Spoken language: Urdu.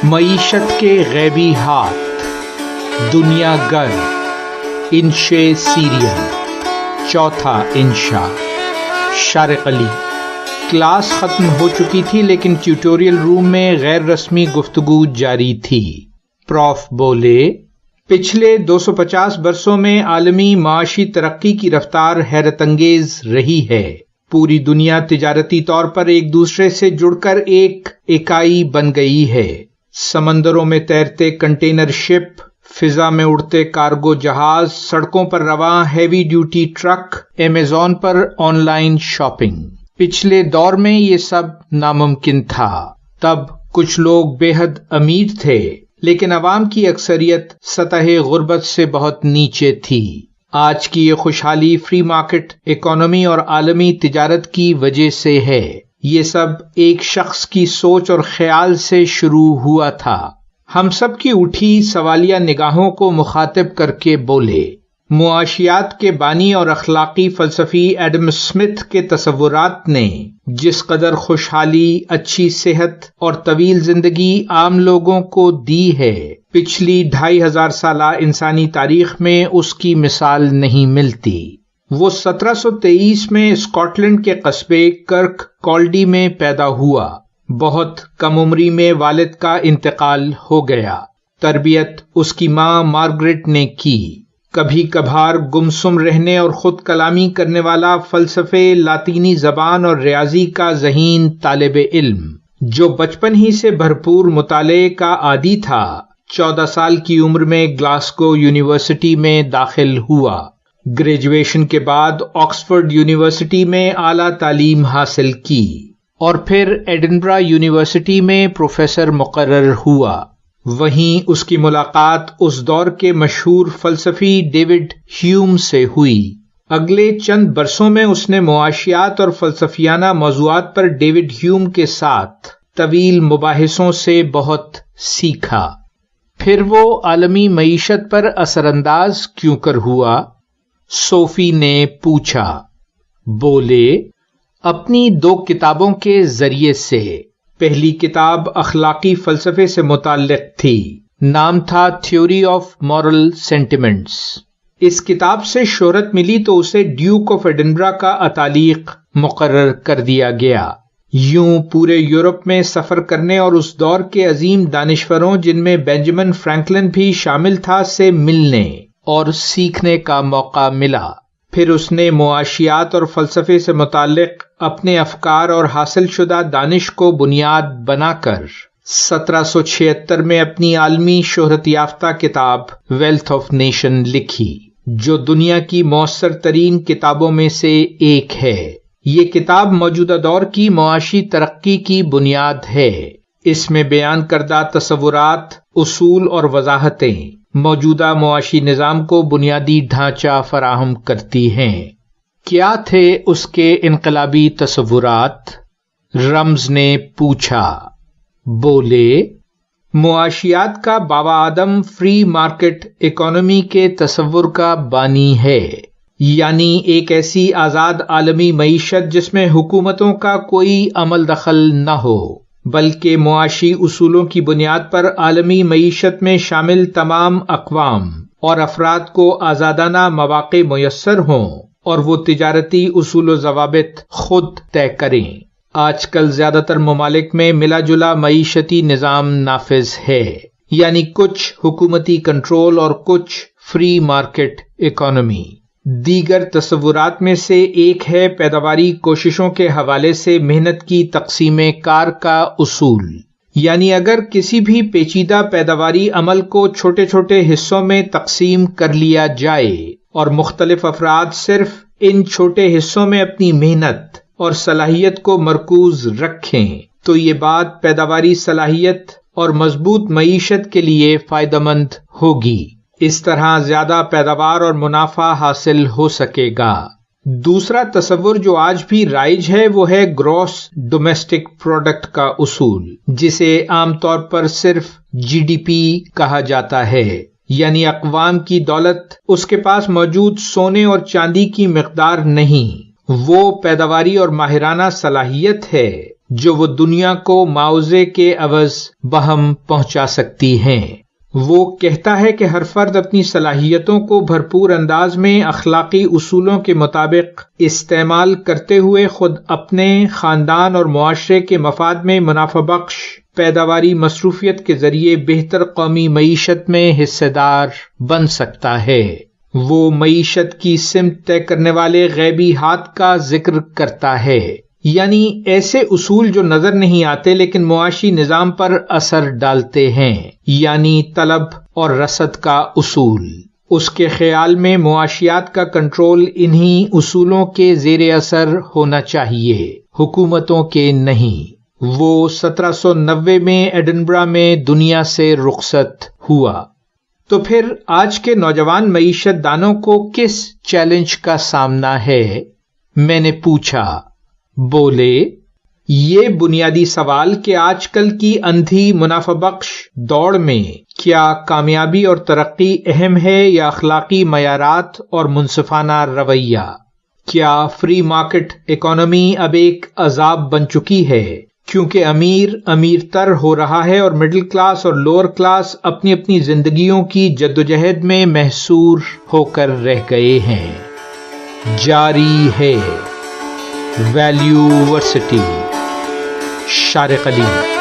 معیشت کے غیبی ہاتھ، دنیا گر، انشے سیریل، چوتھا انشا۔ شارق علی۔ کلاس ختم ہو چکی تھی لیکن ٹیوٹوریل روم میں غیر رسمی گفتگو جاری تھی۔ پروف بولے، پچھلے 250 برسوں میں عالمی معاشی ترقی کی رفتار حیرت انگیز رہی ہے۔ پوری دنیا تجارتی طور پر ایک دوسرے سے جڑ کر ایک اکائی بن گئی ہے۔ سمندروں میں تیرتے کنٹینر شپ، فضا میں اڑتے کارگو جہاز، سڑکوں پر رواں ہیوی ڈیوٹی ٹرک، ایمیزون پر آن لائن شاپنگ۔ پچھلے دور میں یہ سب ناممکن تھا۔ تب کچھ لوگ بے حد امیر تھے لیکن عوام کی اکثریت سطح غربت سے بہت نیچے تھی۔ آج کی یہ خوشحالی فری مارکیٹ اکانومی اور عالمی تجارت کی وجہ سے ہے۔ یہ سب ایک شخص کی سوچ اور خیال سے شروع ہوا تھا۔ ہم سب کی اٹھی سوالیہ نگاہوں کو مخاطب کر کے بولے، معاشیات کے بانی اور اخلاقی فلسفی ایڈم اسمتھ کے تصورات نے جس قدر خوشحالی، اچھی صحت اور طویل زندگی عام لوگوں کو دی ہے، پچھلی 2500 سالہ انسانی تاریخ میں اس کی مثال نہیں ملتی۔ وہ 1723 میں اسکاٹ لینڈ کے قصبے کرک کالڈی میں پیدا ہوا۔ بہت کم عمری میں والد کا انتقال ہو گیا۔ تربیت اس کی ماں مارگریٹ نے کی۔ کبھی کبھار گمسم رہنے اور خود کلامی کرنے والا فلسفے، لاطینی زبان اور ریاضی کا ذہین طالب علم، جو بچپن ہی سے بھرپور مطالعے کا عادی تھا، 14 سال کی عمر میں گلاسگو یونیورسٹی میں داخل ہوا۔ گریجویشن کے بعد آکسفورڈ یونیورسٹی میں اعلیٰ تعلیم حاصل کی اور پھر ایڈنبرا یونیورسٹی میں پروفیسر مقرر ہوا۔ وہیں اس کی ملاقات اس دور کے مشہور فلسفی ڈیوڈ ہیوم سے ہوئی۔ اگلے چند برسوں میں اس نے معاشیات اور فلسفیانہ موضوعات پر ڈیوڈ ہیوم کے ساتھ طویل مباحثوں سے بہت سیکھا۔ پھر وہ عالمی معیشت پر اثر انداز کیوں کر ہوا؟ صوفی نے پوچھا۔ بولے، اپنی 2 کتابوں کے ذریعے سے۔ پہلی کتاب اخلاقی فلسفے سے متعلق تھی، نام تھا تھیوری آف مورل سینٹیمنٹس۔ اس کتاب سے شہرت ملی تو اسے ڈیوک آف ایڈنبرا کا اتالیق مقرر کر دیا گیا۔ یوں پورے یورپ میں سفر کرنے اور اس دور کے عظیم دانشوروں، جن میں بینجامن فرینکلن بھی شامل تھا، سے ملنے اور سیکھنے کا موقع ملا۔ پھر اس نے معاشیات اور فلسفے سے متعلق اپنے افکار اور حاصل شدہ دانش کو بنیاد بنا کر 1776 میں اپنی عالمی شہرت یافتہ کتاب ویلتھ آف نیشن لکھی، جو دنیا کی مؤثر ترین کتابوں میں سے ایک ہے۔ یہ کتاب موجودہ دور کی معاشی ترقی کی بنیاد ہے۔ اس میں بیان کردہ تصورات، اصول اور وضاحتیں موجودہ معاشی نظام کو بنیادی ڈھانچہ فراہم کرتی ہیں۔ کیا تھے اس کے انقلابی تصورات؟ رمز نے پوچھا۔ بولے، معاشیات کا بابا آدم فری مارکیٹ اکانومی کے تصور کا بانی ہے، یعنی ایک ایسی آزاد عالمی معیشت جس میں حکومتوں کا کوئی عمل دخل نہ ہو، بلکہ معاشی اصولوں کی بنیاد پر عالمی معیشت میں شامل تمام اقوام اور افراد کو آزادانہ مواقع میسر ہوں اور وہ تجارتی اصول و ضوابط خود طے کریں۔ آج کل زیادہ تر ممالک میں ملا جلا معیشتی نظام نافذ ہے، یعنی کچھ حکومتی کنٹرول اور کچھ فری مارکیٹ اکانومی۔ دیگر تصورات میں سے ایک ہے پیداواری کوششوں کے حوالے سے محنت کی تقسیم کار کا اصول، یعنی اگر کسی بھی پیچیدہ پیداواری عمل کو چھوٹے چھوٹے حصوں میں تقسیم کر لیا جائے اور مختلف افراد صرف ان چھوٹے حصوں میں اپنی محنت اور صلاحیت کو مرکوز رکھیں تو یہ بات پیداواری صلاحیت اور مضبوط معیشت کے لیے فائدہ مند ہوگی۔ اس طرح زیادہ پیداوار اور منافع حاصل ہو سکے گا۔ دوسرا تصور جو آج بھی رائج ہے وہ ہے گراس ڈومیسٹک پروڈکٹ کا اصول، جسے عام طور پر صرف GDP کہا جاتا ہے، یعنی اقوام کی دولت اس کے پاس موجود سونے اور چاندی کی مقدار نہیں، وہ پیداواری اور ماہرانہ صلاحیت ہے جو وہ دنیا کو معاوضے کے عوض بہم پہنچا سکتی ہیں۔ وہ کہتا ہے کہ ہر فرد اپنی صلاحیتوں کو بھرپور انداز میں اخلاقی اصولوں کے مطابق استعمال کرتے ہوئے خود اپنے، خاندان اور معاشرے کے مفاد میں منافع بخش پیداواری مصروفیت کے ذریعے بہتر قومی معیشت میں حصہ دار بن سکتا ہے۔ وہ معیشت کی سمت طے کرنے والے غیبی ہاتھ کا ذکر کرتا ہے، یعنی ایسے اصول جو نظر نہیں آتے لیکن معاشی نظام پر اثر ڈالتے ہیں، یعنی طلب اور رسد کا اصول۔ اس کے خیال میں معاشیات کا کنٹرول انہی اصولوں کے زیر اثر ہونا چاہیے، حکومتوں کے نہیں۔ وہ 1790 میں ایڈنبرا میں دنیا سے رخصت ہوا۔ تو پھر آج کے نوجوان معیشت دانوں کو کس چیلنج کا سامنا ہے؟ میں نے پوچھا۔ بولے، یہ بنیادی سوال کہ آج کل کی اندھی منافع بخش دوڑ میں کیا کامیابی اور ترقی اہم ہے یا اخلاقی معیارات اور منصفانہ رویہ؟ کیا فری مارکیٹ اکانومی اب ایک عذاب بن چکی ہے کیونکہ امیر تر ہو رہا ہے اور مڈل کلاس اور لوور کلاس اپنی اپنی زندگیوں کی جدوجہد میں محصور ہو کر رہ گئے ہیں؟ جاری ہے ویلیو ورسٹی، شارق علی۔